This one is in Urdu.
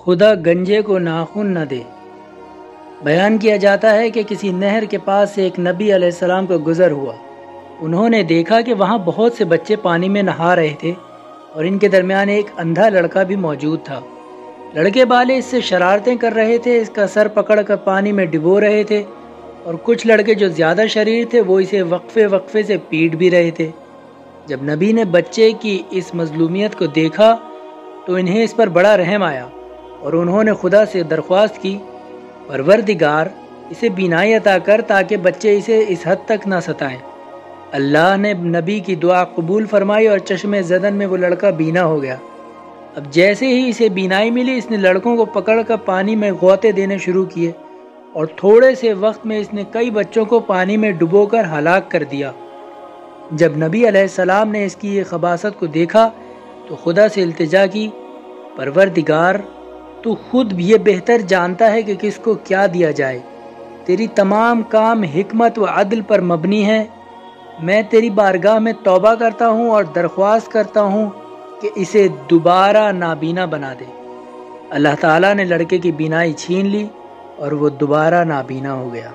خدا گنجے کو ناخن نہ دے۔ بیان کیا جاتا ہے کہ کسی نہر کے پاس سے ایک نبی علیہ السلام کا گزر ہوا۔ انہوں نے دیکھا کہ وہاں بہت سے بچے پانی میں نہا رہے تھے اور ان کے درمیان ایک اندھا لڑکا بھی موجود تھا۔ لڑکے والے اس سے شرارتیں کر رہے تھے، اس کا سر پکڑ کر پانی میں ڈبو رہے تھے، اور کچھ لڑکے جو زیادہ شریر تھے وہ اسے وقفے وقفے سے پیٹ بھی رہے تھے۔ جب نبی نے بچے کی اس مظلومیت کو دیکھا تو انہیں اس پر بڑا رحم آیا اور انہوں نے خدا سے درخواست کی، پروردگار اسے بینائی عطا کر تاکہ بچے اسے اس حد تک نہ ستائیں۔ اللہ نے نبی کی دعا قبول فرمائی اور چشمِ زدن میں وہ لڑکا بینا ہو گیا۔ اب جیسے ہی اسے بینائی ملی، اس نے لڑکوں کو پکڑ کر پانی میں غوطے دینے شروع کیے اور تھوڑے سے وقت میں اس نے کئی بچوں کو پانی میں ڈبو کر ہلاک کر دیا۔ جب نبی علیہ السلام نے اس کی یہ خباثت کو دیکھا تو خدا سے التجا کی، پروردگار تو خود بھی یہ بہتر جانتا ہے کہ کس کو کیا دیا جائے، تیری تمام کام حکمت و عدل پر مبنی ہے۔ میں تیری بارگاہ میں توبہ کرتا ہوں اور درخواست کرتا ہوں کہ اسے دوبارہ نابینا بنا دے۔ اللہ تعالیٰ نے لڑکے کی بینائی چھین لی اور وہ دوبارہ نابینا ہو گیا۔